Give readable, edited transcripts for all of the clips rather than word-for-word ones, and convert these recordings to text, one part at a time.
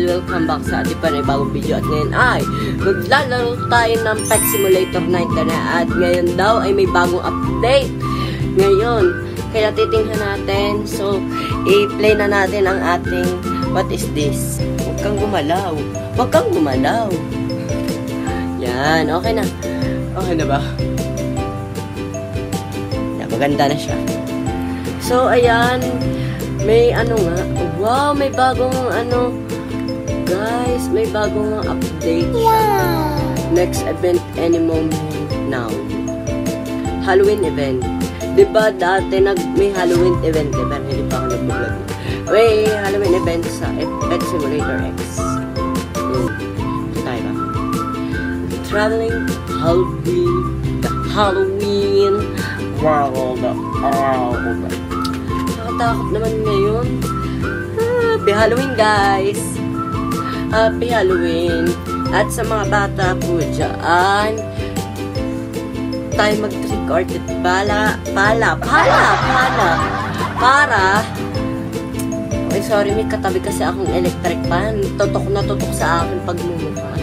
welcome back sa ating panibagong video. At ngayon ay maglalaro tayo ng Pet Simulator 9 na. At ngayon daw ay may bagong update ngayon, kaya titingnan natin. So i-play na natin ang ating what is this. Huwag kang gumalaw, huwag kang gumalaw. Yan, okay na. Okay na ba? Yan, maganda na siya. So ayan, may ano nga, wow, may bagong ano, guys, may bagong update siya. Next event any moment now. Halloween event. Diba dati may Halloween event, diba? Hindi pa ako nag-vlog. May Halloween event sa Pet Simulator X. Ito tayo ba? Traveling the Halloween world. Nakatakot naman ngayon. Happy Halloween, guys! Happy Halloween! At sa mga bata po dyan, tayo mag-trick or treat para ay sorry, may katabi kasi akong electric fan. Tutok na tutok sa akin pagmumukha.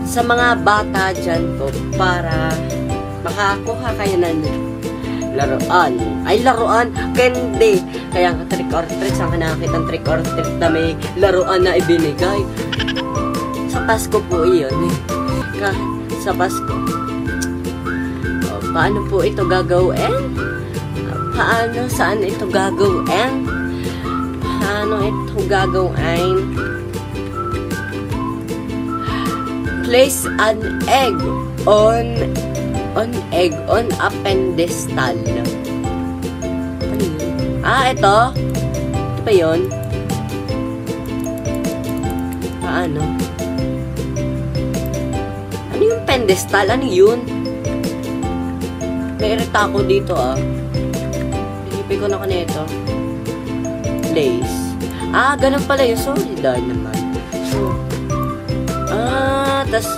Sa mga bata dyan po, para makakuha kayo ng laruan. Ay, laruan? Candy. Kaya nga trick or treat, saan ka nakakita ng trick or treat na may laruan na ibinigay? Sa Pasko po iyon. Sa Pasko. O, paano po ito gagawin? Paano? Saan ito gagawin? Paano ito gagawin? Place an egg on a pedestal. Ano yun? Ito. Ito pa yun. Paano? Ano yung pedestal? Ano yun? Nairita ako dito Pinipin ko na ito. Place. Ganun pala yun. Sorry dahil naman. So, tas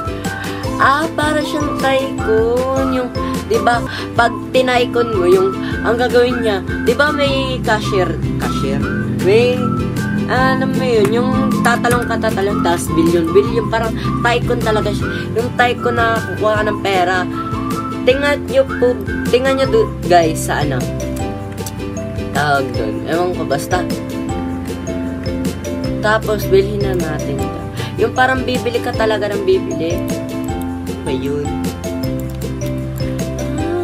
para siyang tycoon, yung, di ba, pag tinaikon mo, yung, ang gagawin niya, di ba may cashier, may, ano mo yun, yung tatalong, tas billion, parang tycoon talaga siya, yung tycoon na kukuha ka ng pera. Tingnan nyo guys, sa ano, tawag dun, ewan ko, basta. Tapos, bilhin na natin ito. Yung parang bibili ka talaga ng bibili. Ba yun?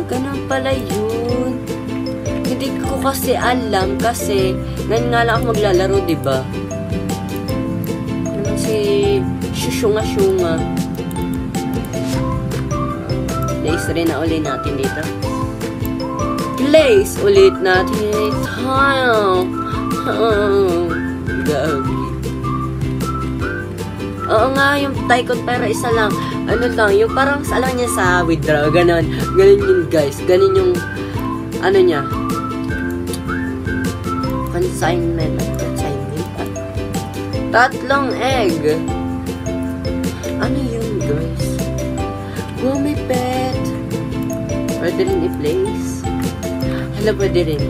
Ganun pala yun. Hindi ko kasi alam kasi ngayon nga lang ako maglalaro, diba? Ano si Shushunga. Place rin na ulit natin dito. Place ulit natin ito. Gagi. Oo nga, yung tycoon pero isa lang. Ano lang, yung parang sa lang niya sa withdraw, ganon. Ganon yun guys. Ganon yung, ano niya. Consignment. Tatlong egg. Ano yun guys? Wow, may pet. Pwede rin i-place. Hala, pwede rin.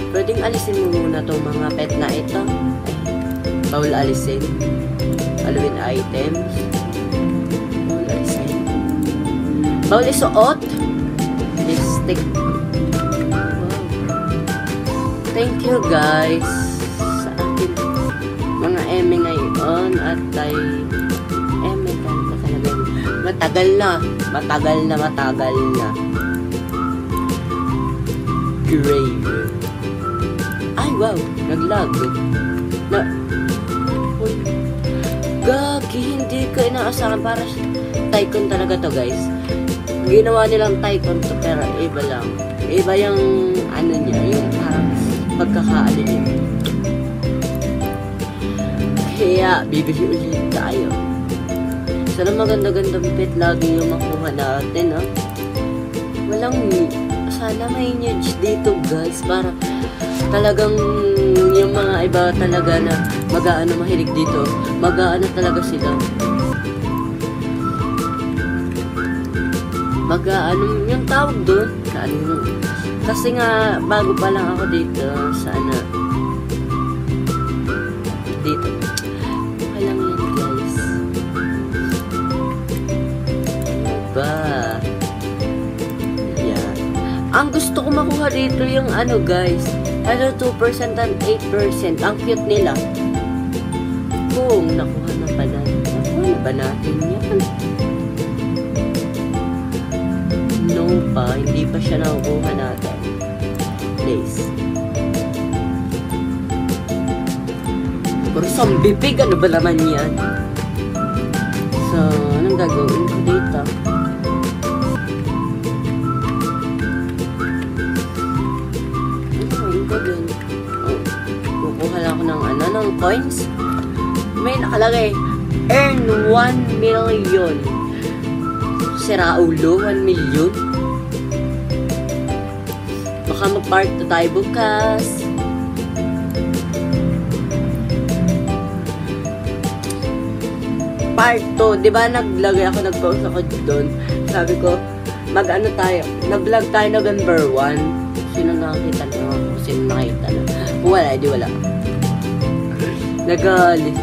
Pwedeng alisin mo muna itong mga pet na ito. Bawal alisin. Halloween items. Bawal alisin. Bawal isuot. Lipstick. Wow. Thank you guys sa akin mga eme ngayon at ay eme talaga. Matagal na. Grave. Ay wow, naglag. Gagi, hindi ko inaasahan para tycoon talaga to guys. Ginawa nilang tycoon to pero iba lang. Iba yung ano niya, yung parang pagkakaano niya. Kaya bibili ulit tayo. Sana maganda-gandang pet lagi yung makuha natin sana may news dito guys para talagang yung mga iba talaga na mahilig dito, talaga sila. Yung tawag doon, kasi nga bago pa lang ako dito, sana ba? Yan. Ang gusto ko makuha dito yung ano guys, ano 2% and 8%. Ang cute nila. Kung nakuha na pala. Nakuha na ba natin yan? No pa, hindi pa siya nakukuha natin. Please. Puro zombie pig, ano ba naman yan? So, anong gagawin ko dito? Kukuha lang ako ng ano, ng coins. May nakalagay, earn 1 million. Sira ulo, 1 million. Baka mag-part 2 tayo bukas. Part 2, di ba naglagay ako, nag-post ako doon. Sabi ko, mag-ano tayo, nag-vlog tayo November 1. Sino nakakita na ako? Sino nakita na? Kung wala, di wala. Nagalit.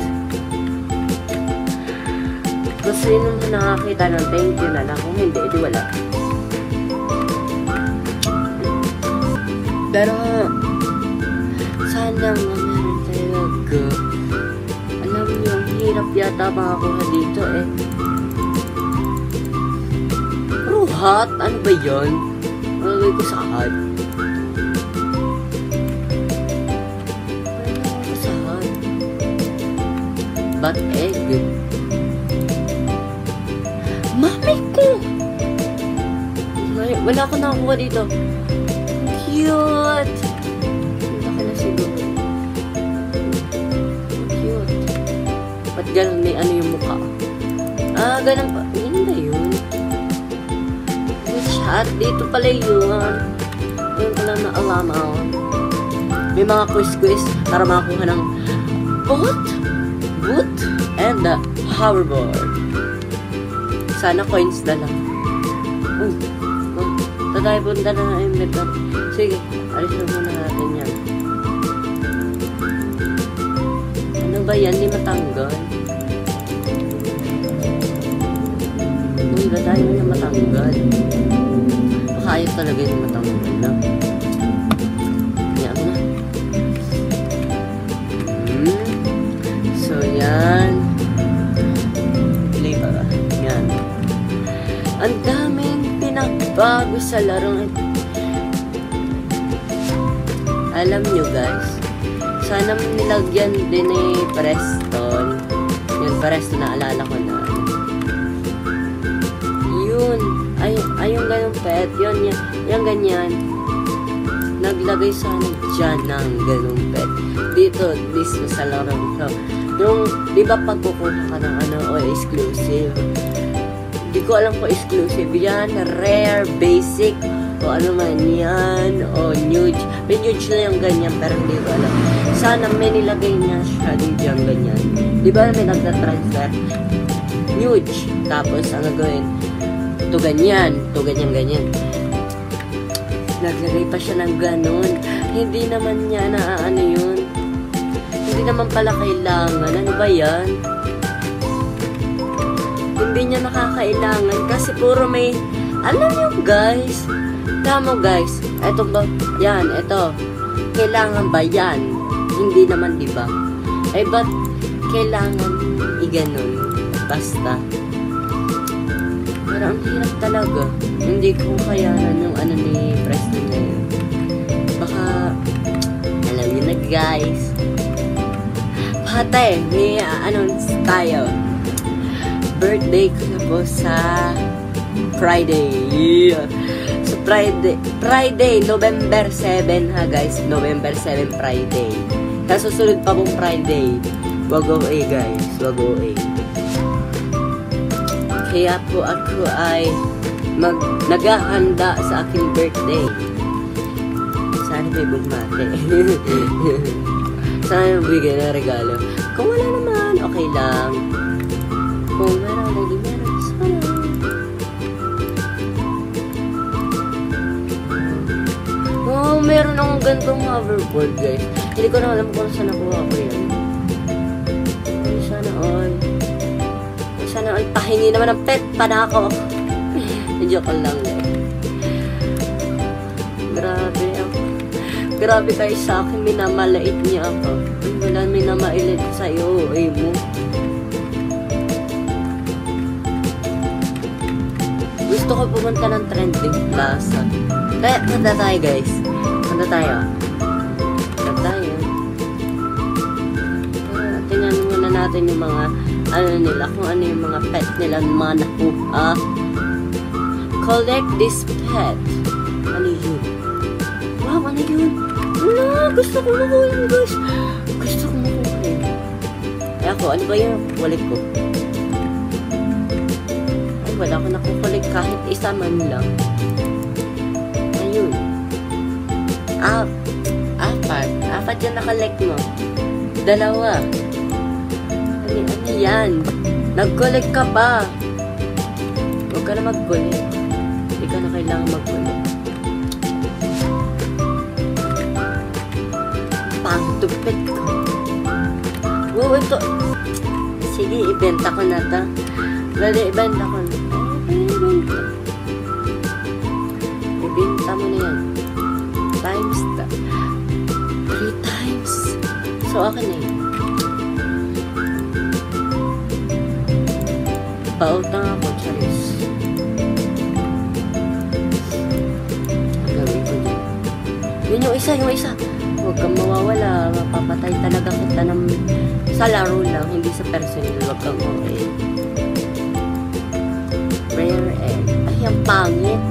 Kung sino nakakita ng thank you na lang. Kung hindi, di wala. Pero, sana nga meron talaga. Alam niyo, ang hirap yata makakuha dito eh. Pero hot? Ano ba yun? Malagay ko sa hot. Malagay ko sa hot. But egg. Mami ko! Wala ko nakakuha dito. Cute! Punta ka na siguro. Cute. Ba't ganun may ano yung mukha? Ah, ganun pa. Yun na yun. Chat. Dito pala yun. Ayun pala na alamaw. May mga quiz-quiz para makakuha ng boot, and the hoverboard. Sana coins na lang. Tatay punta na ng inventory. Sige, alisin muna natin yan. Ano ba yan? Di matanggal. Uy, ba tayo na matanggal? Makayot talaga yung matanggal na. Yan na. So, yan. Play pa ba? Yan. Ang daming pinagbago sa larong ito. Alam nyo guys, sana nilagyan din ni Preston. Yun, Preston, naalala ko na. Yun, ay yung ganong pet, yun, yung ganyan. Naglagay sana dyan ng ganong pet. Dito, sa larong ito. Yung, di ba pagkukuha ka ng ano, o exclusive? Di ko alam kung exclusive yan, rare, basic, o ano man yan, o nude. May nude na yung ganyan, pero hindi ko alam. Sana may nilagay niya siya dito yung ganyan. Di ba may nagtatransfer? Nude. Tapos, ang gagawin, to ganyan, ganyan. Naglagay pa siya ng ganun. Hindi naman niya na ano yun. Hindi naman pala kailangan. Ano ba yan? Hindi niya nakakailangan kasi puro may, alam niyo guys, tama guys, eto ba, yan, eto, kailangan ba yan? Hindi naman, diba? Ay, ba't kailangan iganon? Basta. Pero ang hirap talaga. Hindi ko kayanan yung ano ni Preston na yun. Baka, alam niyo na guys, pate, may announce tayo. Birthday ko na po sa Friday. So Friday, November 7 ha guys. November 7 Friday. Tapos susunod pa pong Friday. Wag OA guys. Wag OA. Kaya po ako ay naghahanda sa aking birthday. Sana may bumate. Sana may bigyan na regalo. Kung wala naman, okay lang. Kung meron, lagi meron. Sana. Oh, meron akong gantong hoverboard, guys. Hindi ko na alam kung saan nakuha ko yan. Sana all. Sana all. Pahingi naman ng pet pa na ako. Joke lang eh. Grabe kayo sa akin, minamalait niya ako. Wala minamailit sa'yo, mo. Gusto ko pumunta ng trending plaza. Kaya, punta tayo guys. Punta tayo. Tingnan muna natin yung mga, nila, kung ano yung mga pet nila na nakuha. Collect this pet. Ano yun? Wow, ano yun? Wala, gusto ko makuha yun, guys. Gusto ko makuha yun. Ay ako, ano ba yun? Kukulik ko. Ay, wala ko nakukulik kahit isa man lang. Ayun. Apat yung nakalek mo. 2. Ano yan? Nag-collect ka ba? Huwag ka na mag-collect. Hindi ka na kailangan mag-collect. Pangtupit ko. Wow, ito. Sige, ibenta ko na ito. Ibenta ko na. Ibenta mo na yan. Times 3 times. So, akin na yun. Pautang ako, Charis. Gawin ko din. Yun yung isa. Huwag kang mawawala. Mapapatay talaga kita sa laro lang, hindi sa personal. Huwag kang okay. Rare egg. Ay, ang pangit.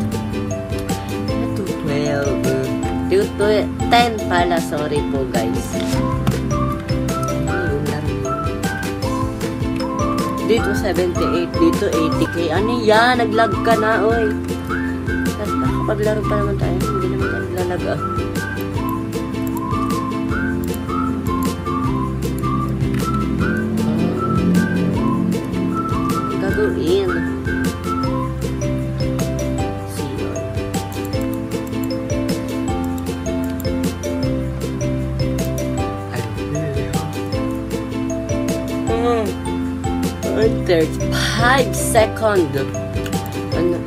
10 pala. Sorry po, guys. Dito 78, dito 80k. Ano yan? Naglag ka na, oy. Tapos nakapaglaro pa naman tayo. Hindi naman tayo naglalag, ah. Gagawin. Siyon. 35 second. Ano?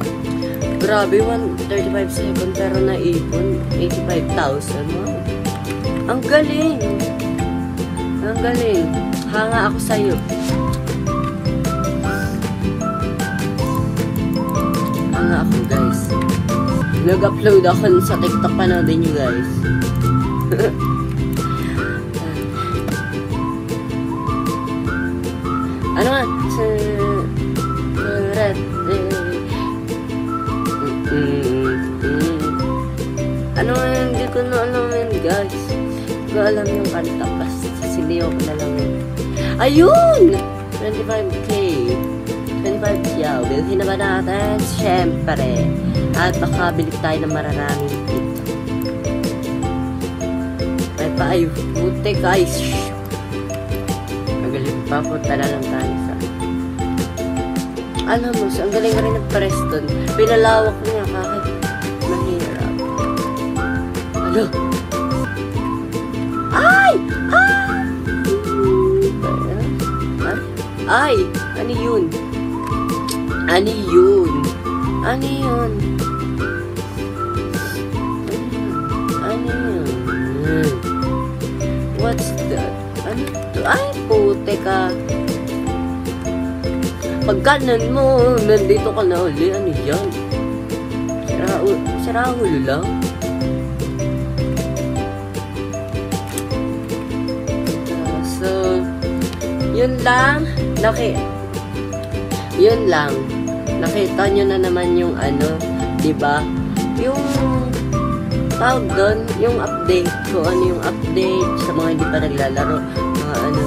Grabe, 35 second pero naipon 85,000. Wow. Ang galing. Ang galing. Hanga ako sa'yo. Hanga ako, guys. Nag-upload ako sa TikTok, panoodin nyo, guys. Ano nga? Ano nga, hindi ko na alam yun, guys. Hindi ko alam yung kanta. Basta siliyo ko na lang yun. Ayun! 25k. 25 yaw. Bilhin na ba natin? Siyempre. At baka bilip tayo ng mararaming hit. Ay, puti, guys. Magaling pa. Punta na lang tayo sa... Alam mo, ang galing rin ng Preston. Pinalawak niya kahit mahirap. Ano? Ay! Ay! Ay! Ano yun? Ano yun? Ano yun? Ano yun? What's that? Ano to? Ay, puti ka. Pag kanan mo, nandito ka na uli. Ano yan? Siraulo lang. So, yun lang. Yun lang. Nakita nyo na naman yung ano, diba? Yung tawag doon, yung update. Kung ano yung update sa mga hindi pa naglalaro. Mga ano.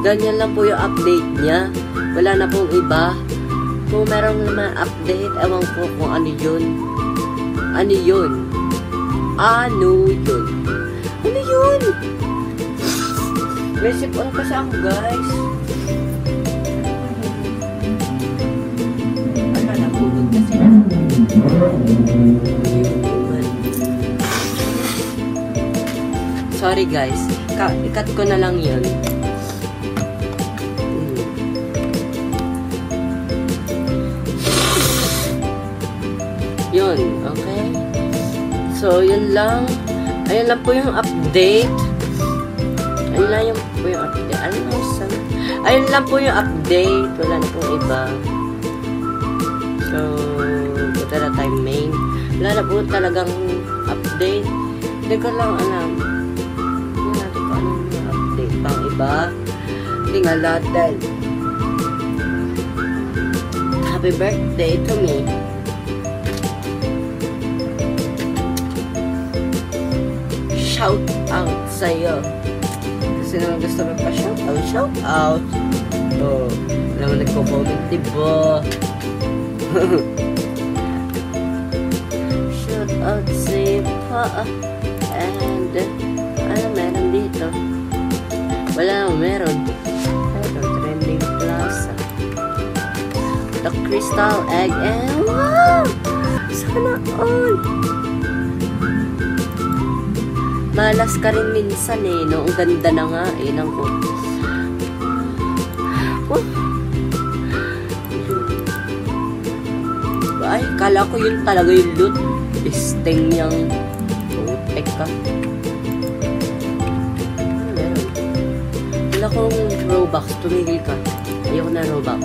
Ganyan lang po yung update niya. Wala na pong iba. Kung merong naman update, ewan ko kung ano yun. Ano yun? Ano yun? Ano yun? May sipon kasi ako, guys. Ano, napulog kasi na. Sorry, guys. Ikat ko na lang yun. yun. Okay? So, yun lang. Ayun lang po yung update. Ayun lang po yung update. Ayun lang po yung update. Wala na pong iba. So, punta na tayo main. Wala na po talagang update. Hindi ko lang alam. Hindi natin po anong update pang iba. Tingnan natin. Happy birthday to me. Shout out sa'yo. Kasi naman gusto mo pa shout out. Oh, naman nagko-comment, diba? Shout out sa'yo pa. And, ano meron dito? Wala naman meron. Trending Plaza. The Crystal Egg and wow! Sana all! Malas ka rin minsan eh, no? Ang ganda na nga eh, ng ay, kala ko yun talaga yung loot. Sting niyang putek ka. Meron. Wala kong Robux, tumigil ka. Ayoko na Robux.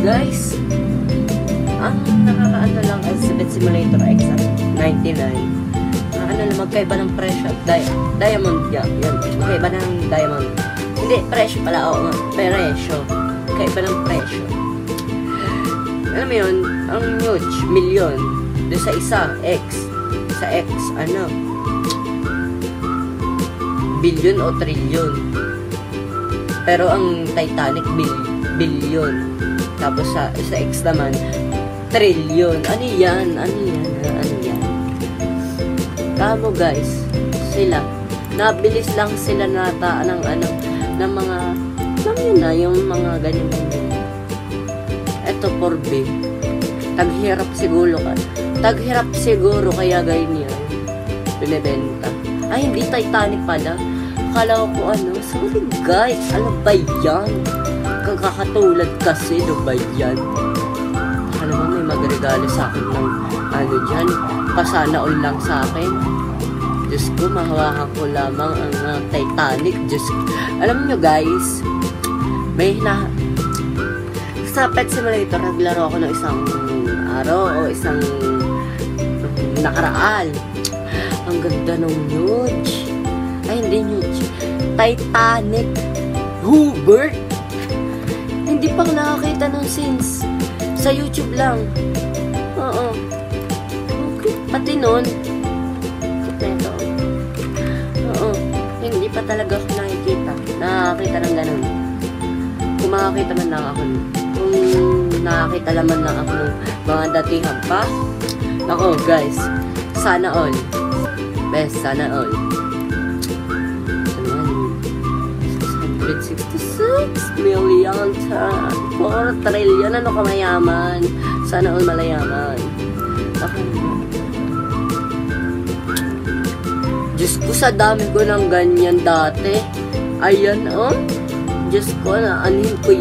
Guys, ang nakakaano lang Alphabet Simulator X 99. Ano lang, magkaiba ng presyo. Diamond, yan. Magkaiba ng diamond. Hindi, presyo pala. Oo nga, presyo. Magkaiba ng presyo. Alam mo yun, ang huge, million. Doon sa isa, X. Sa X, ano? Billion o trillion. Pero ang Titanic, billion. Tapos sa X naman, trillion. Ano yan? Tamo guys, sila. Nabilis lang sila nata ng mga, alam yun na, yung mga ganyan. Eto, 4B. Taghirap siguro kaya ganyan. Binibenta. Ay, hindi Titanic pala. Akala ko sorry guys, ano ba yan? Kakatulad kasi, no ba yan? Baka naman may magregalo sa akin ng dyan, pasana all lang sa akin. Diyos ko, mahawakan ko lamang ang Titanic. Diyos ko. Alam nyo guys, sa Pet Simulator, naglaro ako ng isang araw o isang nakaraan. Ang ganda ng nude. Ay, hindi nude. Titanic. Hubert. Hindi pa nakakita ng scenes. Sa YouTube lang. Oo. Okay. Pati nun. Ito. Oo. Hindi pa talaga ako nakakita ng ganun. Kung makakita man lang ako. Kung nakakita naman lang ako ng mga datihan pa. Ako guys. Sana all. Best, sana all. 66 million 4 trillion. Ano ka mayaman? Sana all malayaman. Diyos ko, sa dami ko ng ganyan dati. Ayan, oh. Diyos ko, aanhin ko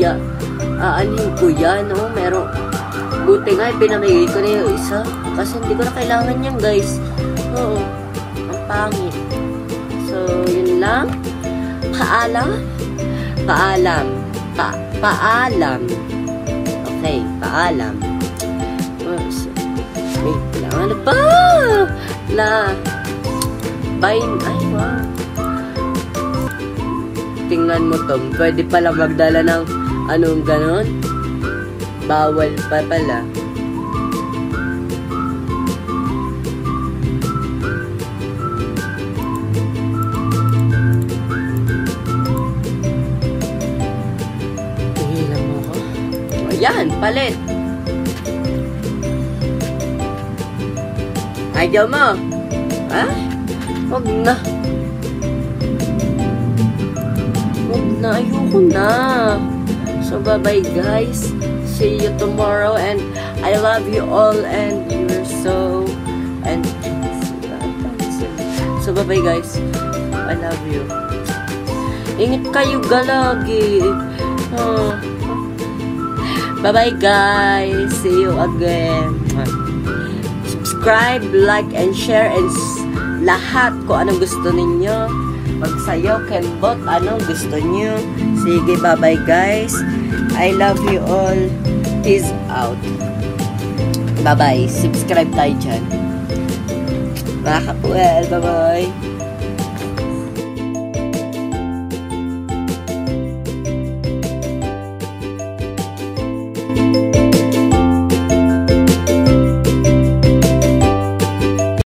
yan, oh. Meron. Buti nga, pinamigay ko na yung isa. Kasi hindi ko na kailangan yan, guys. Oo. Ang pangit. So, yun lang. Paalam. Okay, paalam. Wait lang. Ano ba? Ay, wow. Tingnan mo, Tom. Pwede pala magdala ng anong ganon. Bawal pa pala. Yan, palit. Ayaw mo. Ha? Huwag na. Ayoko na. So, bye-bye guys. See you tomorrow and I love you all and you're so and so bye-bye guys. I love you. Ingat kayo galagi. Bye-bye guys. See you again. Subscribe, like, and share, and lahat kung anong gusto ninyo. Magsayo, kenbot, anong gusto nyo. Sige, bye-bye guys. I love you all. Peace out. Bye-bye. Subscribe tayo dyan. Mga kapuel, bye-bye.